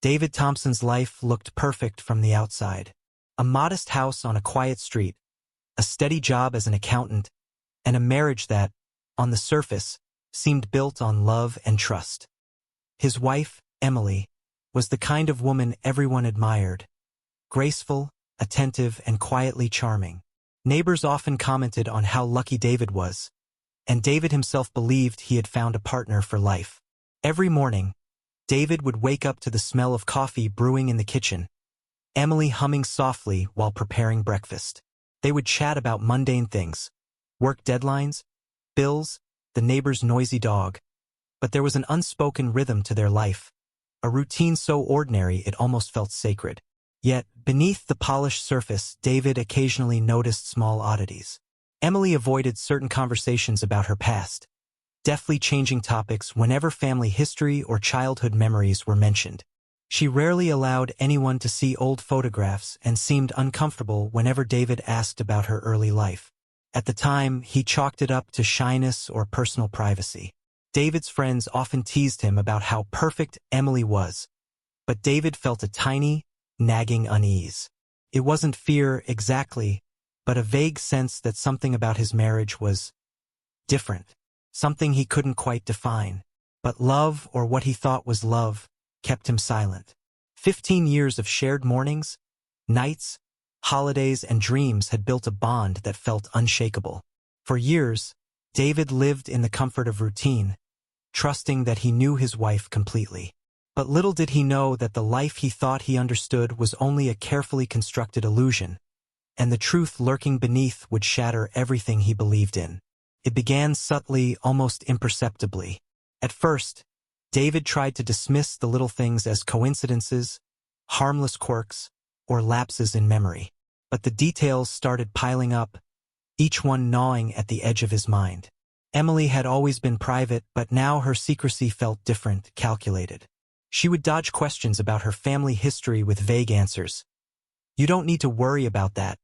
David Thompson's life looked perfect from the outside. A modest house on a quiet street, a steady job as an accountant, and a marriage that, on the surface, seemed built on love and trust. His wife, Emily, was the kind of woman everyone admired, graceful, attentive, and quietly charming. Neighbors often commented on how lucky David was, and David himself believed he had found a partner for life. Every morning, David would wake up to the smell of coffee brewing in the kitchen, Emily humming softly while preparing breakfast. They would chat about mundane things, work deadlines, bills, the neighbor's noisy dog. But there was an unspoken rhythm to their life, a routine so ordinary it almost felt sacred. Yet, beneath the polished surface, David occasionally noticed small oddities. Emily avoided certain conversations about her past, deftly changing topics whenever family history or childhood memories were mentioned. She rarely allowed anyone to see old photographs and seemed uncomfortable whenever David asked about her early life. At the time, he chalked it up to shyness or personal privacy. David's friends often teased him about how perfect Emily was, but David felt a tiny, nagging unease. It wasn't fear exactly, but a vague sense that something about his marriage was different, something he couldn't quite define. But love, or what he thought was love, kept him silent. 15 years of shared mornings, nights, holidays, and dreams had built a bond that felt unshakable. For years, David lived in the comfort of routine, trusting that he knew his wife completely. But little did he know that the life he thought he understood was only a carefully constructed illusion, and the truth lurking beneath would shatter everything he believed in. It began subtly, almost imperceptibly. At first, David tried to dismiss the little things as coincidences, harmless quirks, or lapses in memory. But the details started piling up, each one gnawing at the edge of his mind. Emily had always been private, but now her secrecy felt different, calculated. She would dodge questions about her family history with vague answers. "You don't need to worry about that,"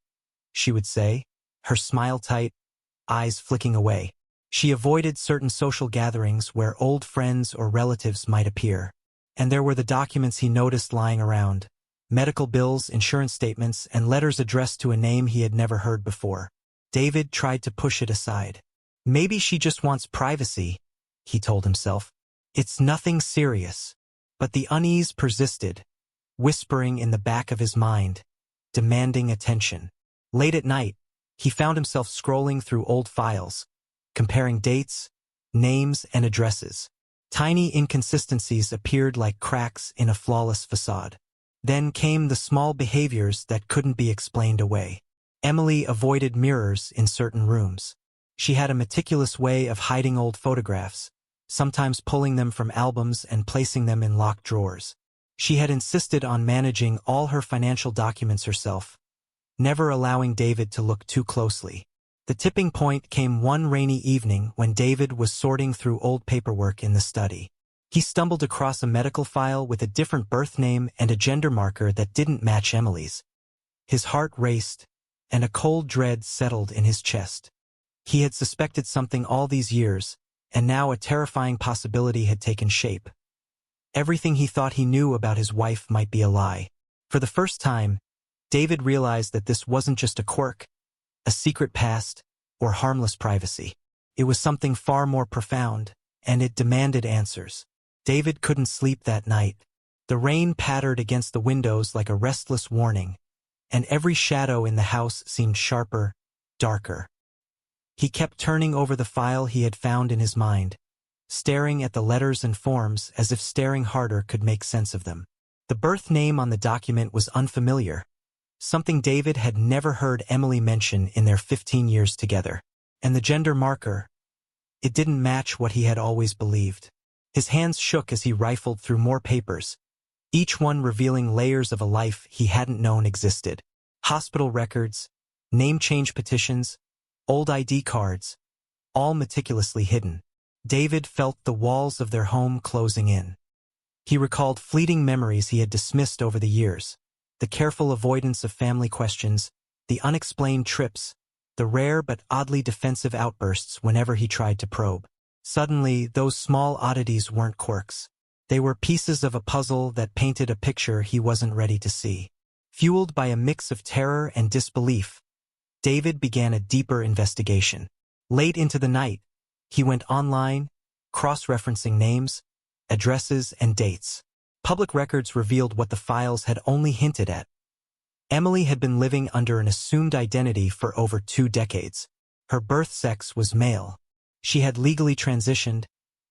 she would say, her smile tight, eyes flicking away. She avoided certain social gatherings where old friends or relatives might appear. And there were the documents he noticed lying around, medical bills, insurance statements, and letters addressed to a name he had never heard before. David tried to push it aside. Maybe she just wants privacy, he told himself. It's nothing serious. But the unease persisted, whispering in the back of his mind, demanding attention. Late at night, he found himself scrolling through old files, comparing dates, names, and addresses. Tiny inconsistencies appeared like cracks in a flawless facade. Then came the small behaviors that couldn't be explained away. Emily avoided mirrors in certain rooms. She had a meticulous way of hiding old photographs, sometimes pulling them from albums and placing them in locked drawers. She had insisted on managing all her financial documents herself, never allowing David to look too closely. The tipping point came one rainy evening when David was sorting through old paperwork in the study. He stumbled across a medical file with a different birth name and a gender marker that didn't match Emily's. His heart raced, and a cold dread settled in his chest. He had suspected something all these years, and now a terrifying possibility had taken shape. Everything he thought he knew about his wife might be a lie. For the first time, David realized that this wasn't just a quirk, a secret past, or harmless privacy. It was something far more profound, and it demanded answers. David couldn't sleep that night. The rain pattered against the windows like a restless warning, and every shadow in the house seemed sharper, darker. He kept turning over the file he had found in his mind, staring at the letters and forms as if staring harder could make sense of them. The birth name on the document was unfamiliar, something David had never heard Emily mention in their 15 years together. And the gender marker, it didn't match what he had always believed. His hands shook as he rifled through more papers, each one revealing layers of a life he hadn't known existed. Hospital records, name change petitions, old ID cards, all meticulously hidden. David felt the walls of their home closing in. He recalled fleeting memories he had dismissed over the years, the careful avoidance of family questions, the unexplained trips, the rare but oddly defensive outbursts whenever he tried to probe. Suddenly, those small oddities weren't quirks. They were pieces of a puzzle that painted a picture he wasn't ready to see. Fueled by a mix of terror and disbelief, David began a deeper investigation. Late into the night, he went online, cross-referencing names, addresses, and dates. Public records revealed what the files had only hinted at. Emily had been living under an assumed identity for over 2 decades. Her birth sex was male. She had legally transitioned,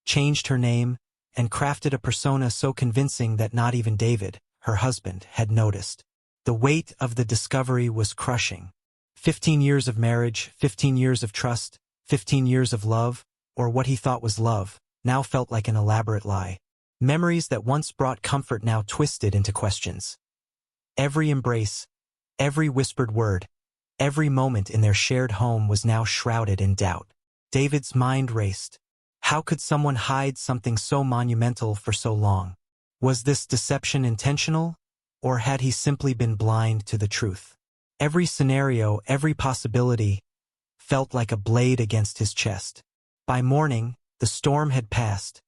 changed her name, and crafted a persona so convincing that not even David, her husband, had noticed. The weight of the discovery was crushing. 15 years of marriage, 15 years of trust, 15 years of love, or what he thought was love, now felt like an elaborate lie. Memories that once brought comfort now twisted into questions. Every embrace, every whispered word, every moment in their shared home was now shrouded in doubt. David's mind raced. How could someone hide something so monumental for so long? Was this deception intentional, or had he simply been blind to the truth? Every scenario, every possibility, felt like a blade against his chest. By morning, the storm had passed,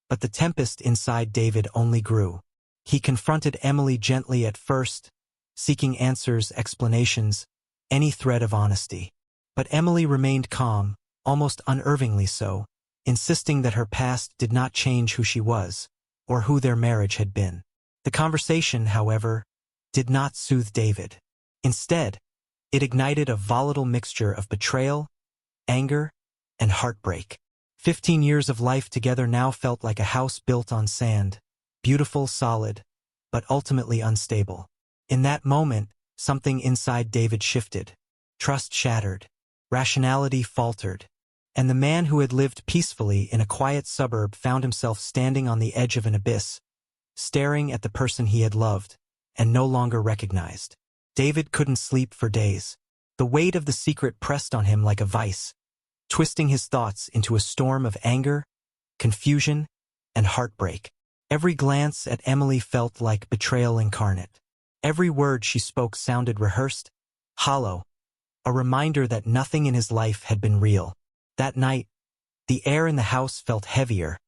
but the tempest inside David only grew. He confronted Emily gently at first, seeking answers, explanations, any thread of honesty. But Emily remained calm, almost unnervingly so, insisting that her past did not change who she was, or who their marriage had been. The conversation, however, did not soothe David. Instead, it ignited a volatile mixture of betrayal, anger, and heartbreak. 15 years of life together now felt like a house built on sand, beautiful, solid, but ultimately unstable. In that moment, something inside David shifted. Trust shattered, rationality faltered, and the man who had lived peacefully in a quiet suburb found himself standing on the edge of an abyss, staring at the person he had loved and no longer recognized. David couldn't sleep for days. The weight of the secret pressed on him like a vice, twisting his thoughts into a storm of anger, confusion, and heartbreak. Every glance at Emily felt like betrayal incarnate. Every word she spoke sounded rehearsed, hollow, a reminder that nothing in his life had been real. That night, the air in the house felt heavier,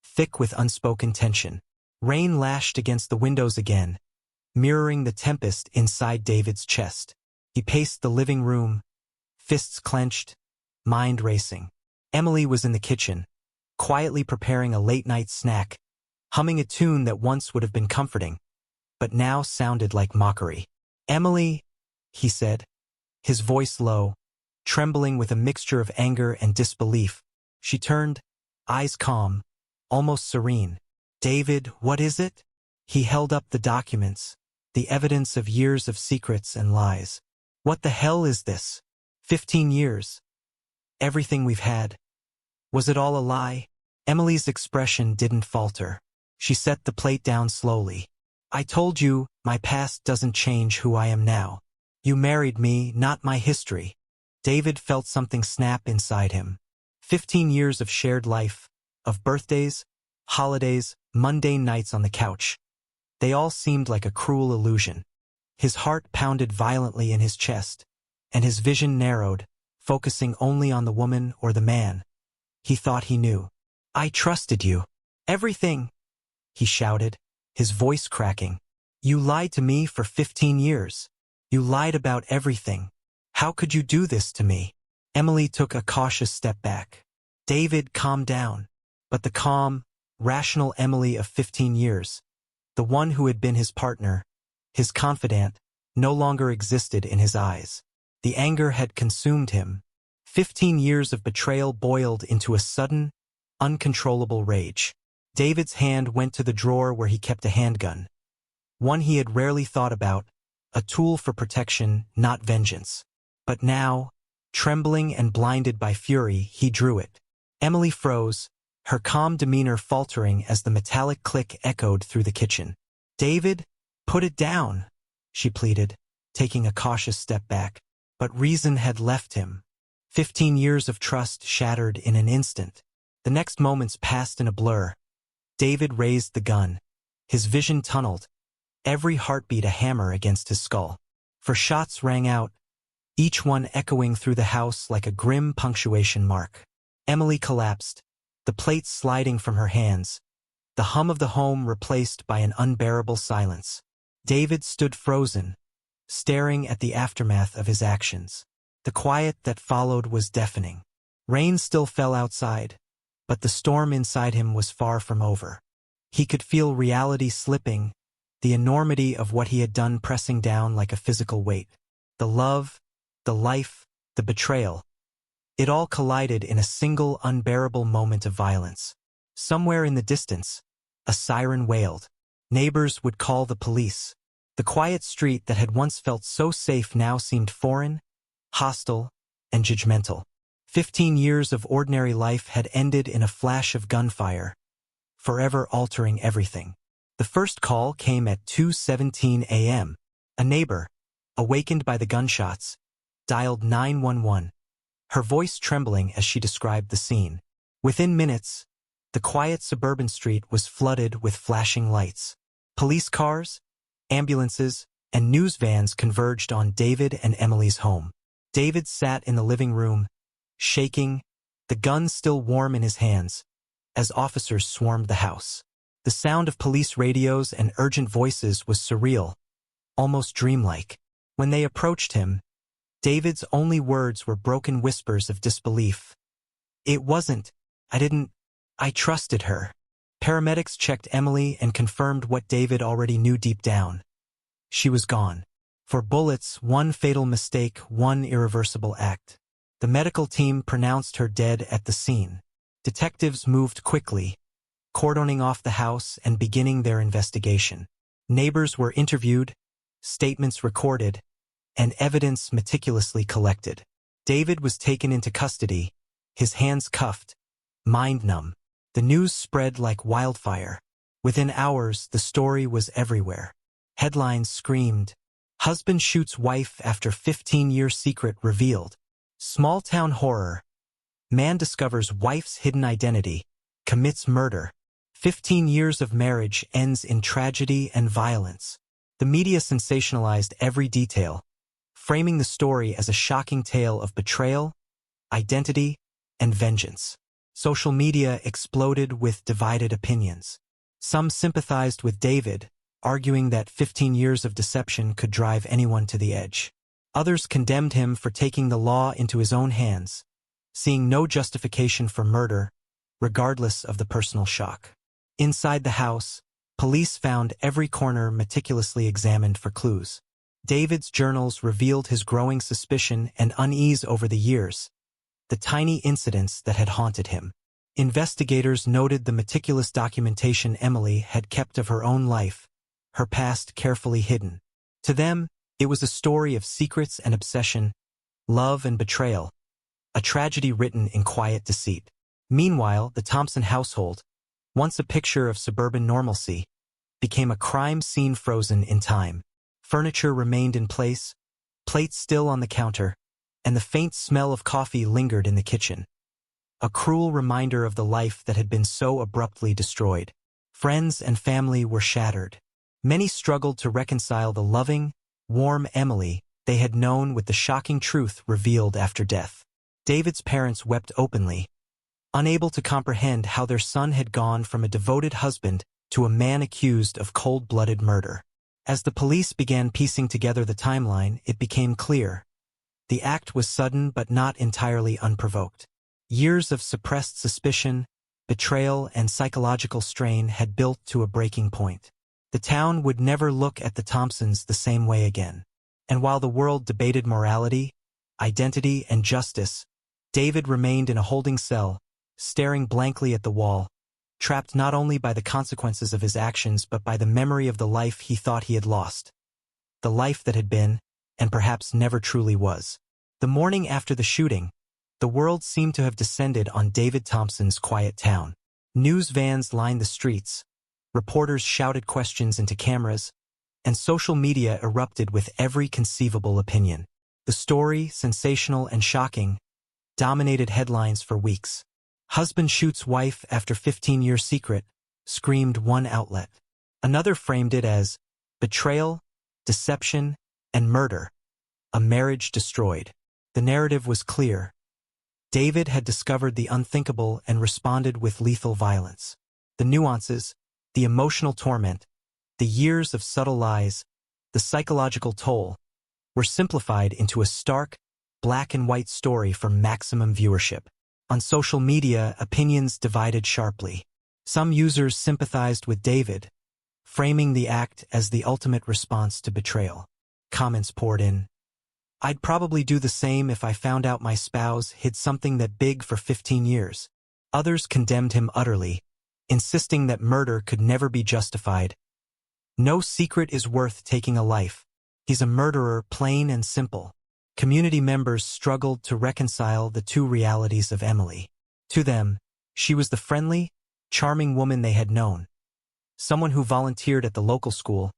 thick with unspoken tension. Rain lashed against the windows again, mirroring the tempest inside David's chest. He paced the living room, fists clenched, mind racing. Emily was in the kitchen, quietly preparing a late-night snack, humming a tune that once would have been comforting, but now sounded like mockery. "Emily," he said, his voice low, trembling with a mixture of anger and disbelief. She turned, eyes calm, almost serene. "David, what is it?" He held up the documents, the evidence of years of secrets and lies. "What the hell is this? 15 years. Everything we've had. Was it all a lie?" Emily's expression didn't falter. She set the plate down slowly. "I told you, my past doesn't change who I am now. You married me, not my history." David felt something snap inside him. 15 years of shared life, of birthdays, holidays, mundane nights on the couch. They all seemed like a cruel illusion. His heart pounded violently in his chest, and his vision narrowed, focusing only on the woman or the man he thought he knew. "I trusted you. Everything," he shouted, his voice cracking. "You lied to me for 15 years. You lied about everything. How could you do this to me?" Emily took a cautious step back. David calmed down, but the calm, rational Emily of 15 years, the one who had been his partner, his confidant, no longer existed in his eyes. The anger had consumed him. 15 years of betrayal boiled into a sudden, uncontrollable rage. David's hand went to the drawer where he kept a handgun. One he had rarely thought about, a tool for protection, not vengeance. But now, trembling and blinded by fury, he drew it. Emily froze, her calm demeanor faltering as the metallic click echoed through the kitchen. "David, put it down," she pleaded, taking a cautious step back. But reason had left him. 15 years of trust shattered in an instant. The next moments passed in a blur. David raised the gun. His vision tunneled, every heartbeat a hammer against his skull. For shots rang out, each one echoing through the house like a grim punctuation mark. Emily collapsed, the plate sliding from her hands, the hum of the home replaced by an unbearable silence. David stood frozen, staring at the aftermath of his actions. The quiet that followed was deafening. Rain still fell outside, but the storm inside him was far from over. He could feel reality slipping, the enormity of what he had done pressing down like a physical weight. The love, the life, the betrayal. It all collided in a single unbearable moment of violence. Somewhere in the distance, a siren wailed. Neighbors would call the police. The quiet street that had once felt so safe now seemed foreign, hostile, and judgmental. 15 years of ordinary life had ended in a flash of gunfire, forever altering everything. The first call came at 2:17 a.m. A neighbor, awakened by the gunshots, dialed 911, her voice trembling as she described the scene. Within minutes, the quiet suburban street was flooded with flashing lights. Police cars, ambulances, and news vans converged on David and Emily's home. David sat in the living room, shaking, the gun still warm in his hands, as officers swarmed the house. The sound of police radios and urgent voices was surreal, almost dreamlike. When they approached him, David's only words were broken whispers of disbelief. "It wasn't. I trusted her." Paramedics checked Emily and confirmed what David already knew deep down. She was gone. 4 bullets, 1 fatal mistake, 1 irreversible act. The medical team pronounced her dead at the scene. Detectives moved quickly, cordoning off the house and beginning their investigation. Neighbors were interviewed, statements recorded, and evidence meticulously collected. David was taken into custody, his hands cuffed, mind numb. The news spread like wildfire. Within hours, the story was everywhere. Headlines screamed, "Husband shoots wife after 15-year secret revealed." Small-town horror. Man discovers wife's hidden identity, commits murder. 15 years of marriage ends in tragedy and violence. The media sensationalized every detail, framing the story as a shocking tale of betrayal, identity, and vengeance. Social media exploded with divided opinions. Some sympathized with David, arguing that 15 years of deception could drive anyone to the edge. Others condemned him for taking the law into his own hands, seeing no justification for murder, regardless of the personal shock. Inside the house, police found every corner meticulously examined for clues. David's journals revealed his growing suspicion and unease over the years, the tiny incidents that had haunted him. Investigators noted the meticulous documentation Emily had kept of her own life, her past carefully hidden. To them, it was a story of secrets and obsession, love and betrayal, a tragedy written in quiet deceit. Meanwhile, the Thompson household, once a picture of suburban normalcy, became a crime scene frozen in time. Furniture remained in place, plates still on the counter, and the faint smell of coffee lingered in the kitchen. A cruel reminder of the life that had been so abruptly destroyed. Friends and family were shattered. Many struggled to reconcile the loving, warm Emily they had known with the shocking truth revealed after death. David's parents wept openly, unable to comprehend how their son had gone from a devoted husband to a man accused of cold-blooded murder. As the police began piecing together the timeline, it became clear. The act was sudden but not entirely unprovoked. Years of suppressed suspicion, betrayal, and psychological strain had built to a breaking point. The town would never look at the Thompsons the same way again. And while the world debated morality, identity, and justice, David remained in a holding cell, staring blankly at the wall, trapped not only by the consequences of his actions but by the memory of the life he thought he had lost. The life that had been, and perhaps never truly was. The morning after the shooting, the world seemed to have descended on David Thompson's quiet town. News vans lined the streets, reporters shouted questions into cameras, and social media erupted with every conceivable opinion. The story, sensational and shocking, dominated headlines for weeks. "Husband shoots wife after 15-year secret," screamed one outlet. Another framed it as betrayal, deception, and murder, a marriage destroyed. The narrative was clear. David had discovered the unthinkable and responded with lethal violence. The nuances, The emotional torment, the years of subtle lies, the psychological toll, were simplified into a stark, black-and-white story for maximum viewership. On social media, opinions divided sharply. Some users sympathized with David, framing the act as the ultimate response to betrayal. Comments poured in. "I'd probably do the same if I found out my spouse hid something that big for 15 years. Others condemned him utterly, insisting that murder could never be justified. "No secret is worth taking a life. He's a murderer, plain and simple." Community members struggled to reconcile the two realities of Emily. To them, she was the friendly, charming woman they had known. Someone who volunteered at the local school,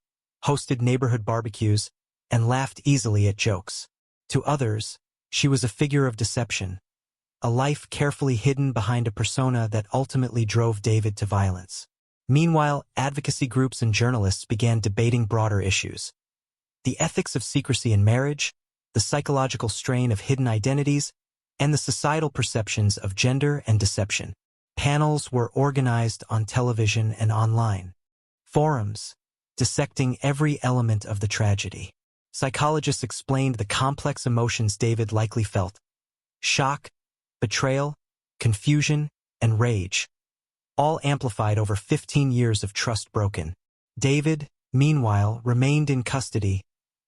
hosted neighborhood barbecues, and laughed easily at jokes. To others, she was a figure of deception, a life carefully hidden behind a persona that ultimately drove David to violence. Meanwhile, advocacy groups and journalists began debating broader issues. The ethics of secrecy in marriage, the psychological strain of hidden identities, and the societal perceptions of gender and deception. Panels were organized on television and online. Forums, dissecting every element of the tragedy. Psychologists explained the complex emotions David likely felt: shock, betrayal, confusion, and rage, all amplified over 15 years of trust broken. David, meanwhile, remained in custody,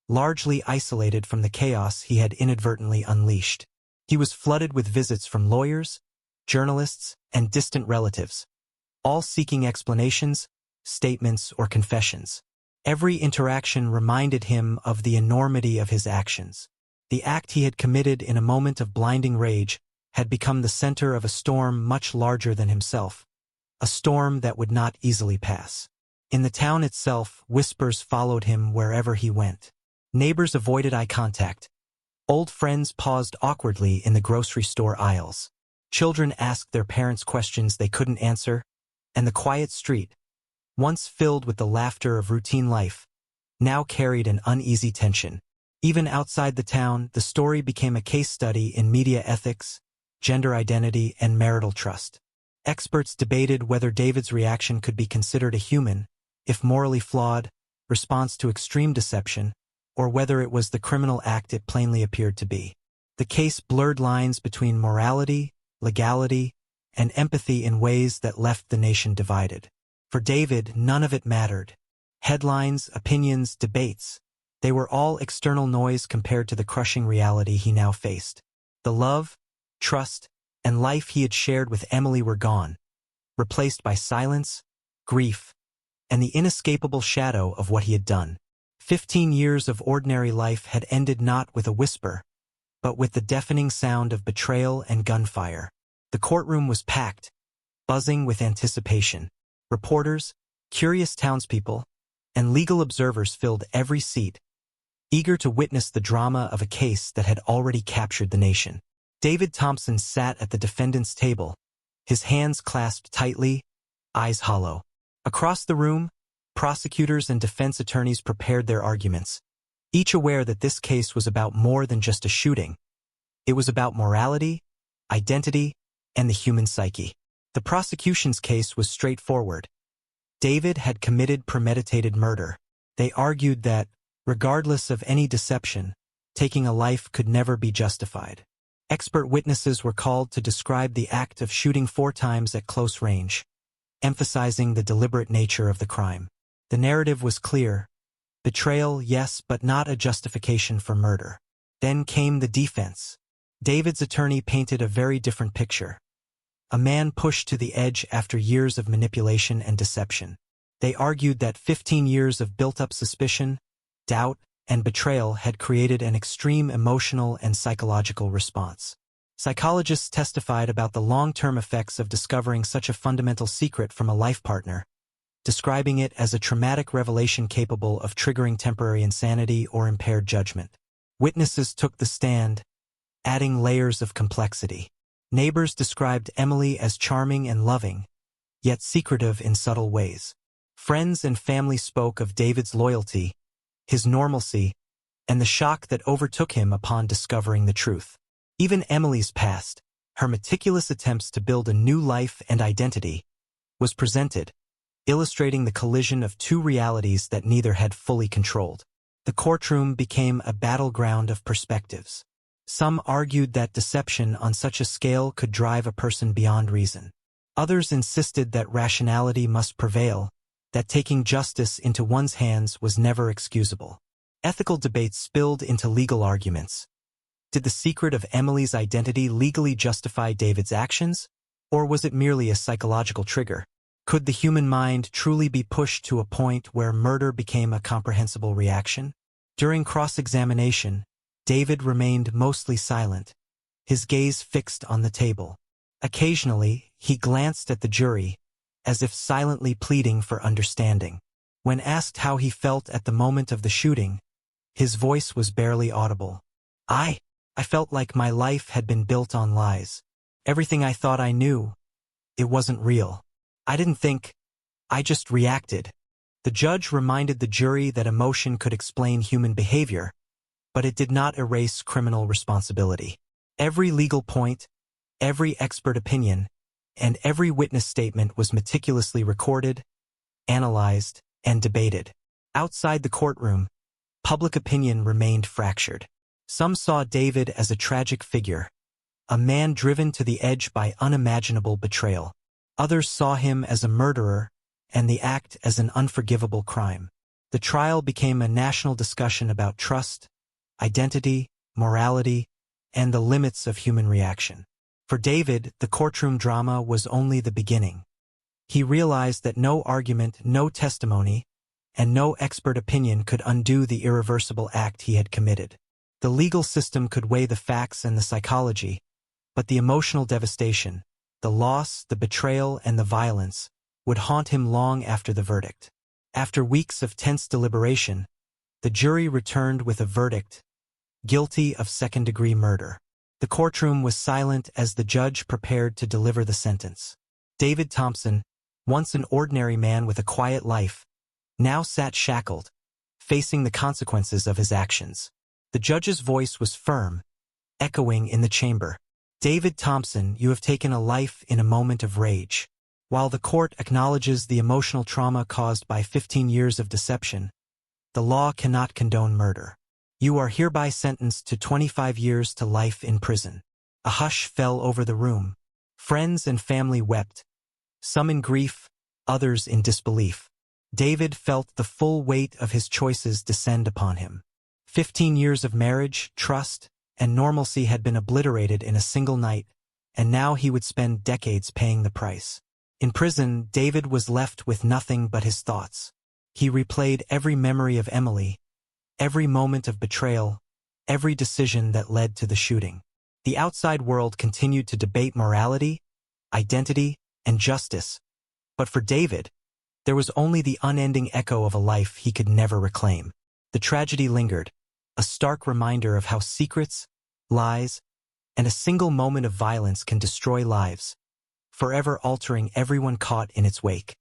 largely isolated from the chaos he had inadvertently unleashed. He was flooded with visits from lawyers, journalists, and distant relatives, all seeking explanations, statements, or confessions. Every interaction reminded him of the enormity of his actions. The act he had committed in a moment of blinding rage had become the center of a storm much larger than himself, a storm that would not easily pass. In the town itself, whispers followed him wherever he went. Neighbors avoided eye contact. Old friends paused awkwardly in the grocery store aisles. Children asked their parents questions they couldn't answer, and the quiet street, once filled with the laughter of routine life, now carried an uneasy tension. Even outside the town, the story became a case study in media ethics, gender identity, and marital trust. Experts debated whether David's reaction could be considered a human, if morally flawed, response to extreme deception, or whether it was the criminal act it plainly appeared to be. The case blurred lines between morality, legality, and empathy in ways that left the nation divided. For David, none of it mattered. Headlines, opinions, debates, they were all external noise compared to the crushing reality he now faced. The love, trust, and life he had shared with Emily were gone, replaced by silence, grief, and the inescapable shadow of what he had done. 15 years of ordinary life had ended not with a whisper, but with the deafening sound of betrayal and gunfire. The courtroom was packed, buzzing with anticipation. Reporters, curious townspeople, and legal observers filled every seat, eager to witness the drama of a case that had already captured the nation. David Thompson sat at the defendant's table, his hands clasped tightly, eyes hollow. Across the room, prosecutors and defense attorneys prepared their arguments, each aware that this case was about more than just a shooting. It was about morality, identity, and the human psyche. The prosecution's case was straightforward. David had committed premeditated murder. They argued that, regardless of any deception, taking a life could never be justified. Expert witnesses were called to describe the act of shooting 4 times at close range, emphasizing the deliberate nature of the crime. The narrative was clear: betrayal, yes, but not a justification for murder. Then came the defense. David's attorney painted a very different picture. A man pushed to the edge after years of manipulation and deception. They argued that 15 years of built-up suspicion, doubt, and betrayal had created an extreme emotional and psychological response. Psychologists testified about the long-term effects of discovering such a fundamental secret from a life partner, describing it as a traumatic revelation capable of triggering temporary insanity or impaired judgment. Witnesses took the stand, adding layers of complexity. Neighbors described Emily as charming and loving, yet secretive in subtle ways. Friends and family spoke of David's loyalty, his normalcy, and the shock that overtook him upon discovering the truth. Even Emily's past, her meticulous attempts to build a new life and identity, was presented, illustrating the collision of two realities that neither had fully controlled. The courtroom became a battleground of perspectives. Some argued that deception on such a scale could drive a person beyond reason. Others insisted that rationality must prevail, that taking justice into one's hands was never excusable. Ethical debates spilled into legal arguments. Did the secret of Emily's identity legally justify David's actions, or was it merely a psychological trigger? Could the human mind truly be pushed to a point where murder became a comprehensible reaction? During cross-examination, David remained mostly silent, his gaze fixed on the table. Occasionally, he glanced at the jury, as if silently pleading for understanding. When asked how he felt at the moment of the shooting, his voice was barely audible. I felt like my life had been built on lies. Everything I thought I knew, it wasn't real. I didn't think, I just reacted. The judge reminded the jury that emotion could explain human behavior, but it did not erase criminal responsibility. Every legal point, every expert opinion, and every witness statement was meticulously recorded, analyzed, and debated. Outside the courtroom, public opinion remained fractured. Some saw David as a tragic figure, a man driven to the edge by unimaginable betrayal. Others saw him as a murderer, and the act as an unforgivable crime. The trial became a national discussion about trust, identity, morality, and the limits of human reaction. For David, the courtroom drama was only the beginning. He realized that no argument, no testimony, and no expert opinion could undo the irreversible act he had committed. The legal system could weigh the facts and the psychology, but the emotional devastation, the loss, the betrayal, and the violence would haunt him long after the verdict. After weeks of tense deliberation, the jury returned with a verdict, guilty of second-degree murder. The courtroom was silent as the judge prepared to deliver the sentence. David Thompson, once an ordinary man with a quiet life, now sat shackled, facing the consequences of his actions. The judge's voice was firm, echoing in the chamber. David Thompson, you have taken a life in a moment of rage. While the court acknowledges the emotional trauma caused by 15 years of deception, the law cannot condone murder. You are hereby sentenced to 25 years to life in prison. A hush fell over the room. Friends and family wept, some in grief, others in disbelief. David felt the full weight of his choices descend upon him. 15 years of marriage, trust, and normalcy had been obliterated in a single night, and now he would spend decades paying the price. In prison, David was left with nothing but his thoughts. He replayed every memory of Emily, every moment of betrayal, every decision that led to the shooting. The outside world continued to debate morality, identity, and justice, but for David, there was only the unending echo of a life he could never reclaim. The tragedy lingered, a stark reminder of how secrets, lies, and a single moment of violence can destroy lives, forever altering everyone caught in its wake.